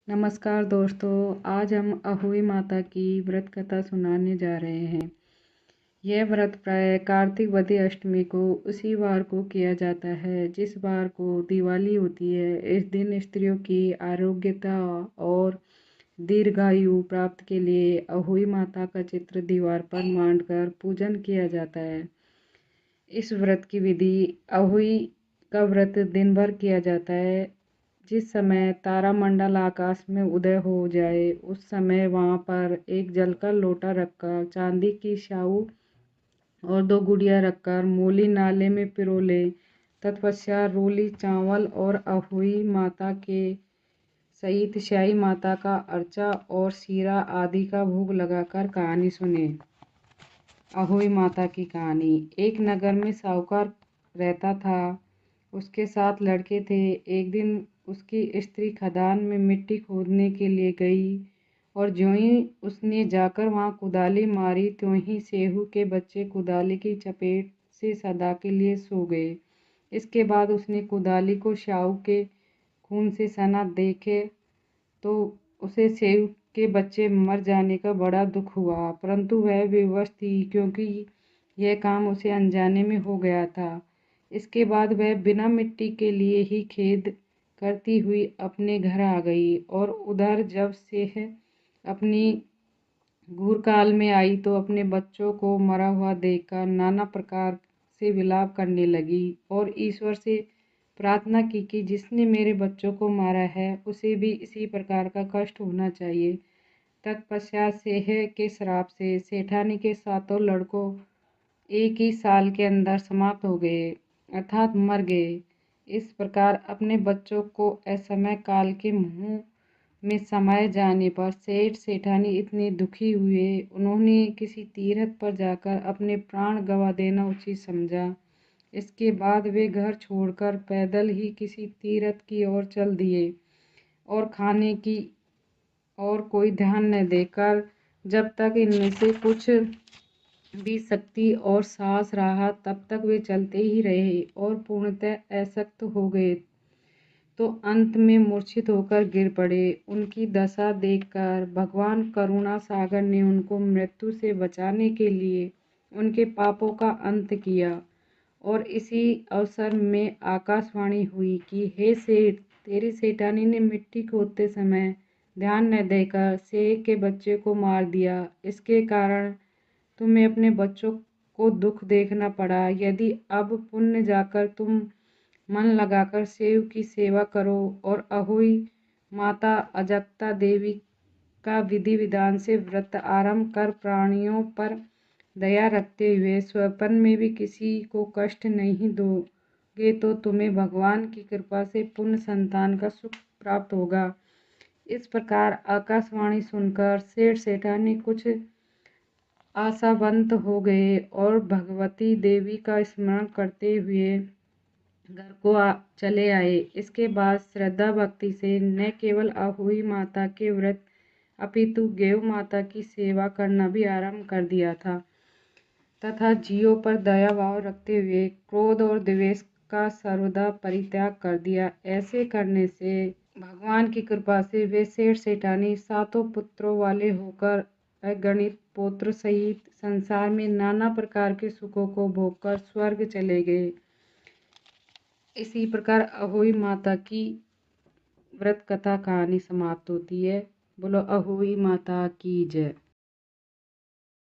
नमस्कार दोस्तों, आज हम अहोई माता की व्रत कथा सुनाने जा रहे हैं। यह व्रत प्रायः कार्तिक वदी अष्टमी को उसी वार को किया जाता है जिस बार को दिवाली होती है। इस दिन स्त्रियों की आरोग्यता और दीर्घायु प्राप्त के लिए अहोई माता का चित्र दीवार पर मांडकर पूजन किया जाता है। इस व्रत की विधि अहोई का व्रत दिन भर किया जाता है। जिस समय तारामंडल आकाश में उदय हो जाए उस समय वहाँ पर एक जल का लोटा रखकर चांदी की स्याऊ और 2 गुड़िया रखकर मूली नाले में पिरो ले। तत्पश्चात रोली चावल और अहोई माता के सहित स्याई माता का अर्चा और सीरा आदि का भोग लगाकर कहानी सुने। अहोई माता की कहानी। एक नगर में साहूकार रहता था। उसके 7 लड़के थे। एक दिन उसकी स्त्री खदान में मिट्टी खोदने के लिए गई और ज्यों ही उसने जाकर वहां कुदाली मारी त्यों ही सेहू के बच्चे कुदाली की चपेट से सदा के लिए सो गए। इसके बाद उसने कुदाली को स्याऊ के खून से सना देखे तो उसे सेहू के बच्चे मर जाने का बड़ा दुख हुआ, परंतु वह विवश थी क्योंकि यह काम उसे अनजाने में हो गया था। इसके बाद वह बिना मिट्टी के लिए ही खेद करती हुई अपने घर आ गई और उधर जब से अपनी घूरकाल में आई तो अपने बच्चों को मरा हुआ देखकर नाना प्रकार से विलाप करने लगी और ईश्वर से प्रार्थना की कि जिसने मेरे बच्चों को मारा है उसे भी इसी प्रकार का कष्ट होना चाहिए। तत्पश्चात सेह के श्राप से सेठानी के 7 लड़कों एक ही साल के अंदर समाप्त हो गए, अर्थात मर गए। इस प्रकार अपने बच्चों को असमय काल के मुंह में समाये जाने पर सेठ सेठानी इतने दुखी हुए उन्होंने किसी तीर्थ पर जाकर अपने प्राण गंवा देना उचित समझा। इसके बाद वे घर छोड़कर पैदल ही किसी तीर्थ की ओर चल दिए और खाने की और कोई ध्यान न देकर जब तक इनमें से कुछ भी शक्ति और साहस रहा तब तक वे चलते ही रहे और पूर्णतः अशक्त हो गए तो अंत में मूर्छित होकर गिर पड़े। उनकी दशा देखकर भगवान करुणा सागर ने उनको मृत्यु से बचाने के लिए उनके पापों का अंत किया और इसी अवसर में आकाशवाणी हुई कि हे सेठ, तेरी सेठानी ने मिट्टी खोदते समय ध्यान न देकर सेठ के बच्चे को मार दिया। इसके कारण तुम्हें अपने बच्चों को दुख देखना पड़ा। यदि अब पुण्य जाकर तुम मन लगाकर सेव की सेवा करो और अहोई माता अजक्ता देवी का विधि विधान से व्रत आरंभ कर प्राणियों पर दया रखते हुए स्वपन में भी किसी को कष्ट नहीं दोगे तो तुम्हें भगवान की कृपा से पुण्य संतान का सुख प्राप्त होगा। इस प्रकार आकाशवाणी सुनकर सेठ सेठानी कुछ आशावंत हो गए और भगवती देवी का स्मरण करते हुए घर को चले आए। इसके बाद श्रद्धा भक्ति से न केवल अहोई माता के व्रत अपितु गेव माता की सेवा करना भी आरंभ कर दिया था तथा जीवों पर दया भाव रखते हुए क्रोध और द्वेष का सर्वदा परित्याग कर दिया। ऐसे करने से भगवान की कृपा से वे सेठ सेठानी 7 पुत्रों वाले होकर अगणित पुत्र सहित संसार में नाना प्रकार के सुखों को भोगकर स्वर्ग चले गए। इसी प्रकार अहोई माता की व्रत कथा कहानी समाप्त होती है। बोलो अहोई माता की जय।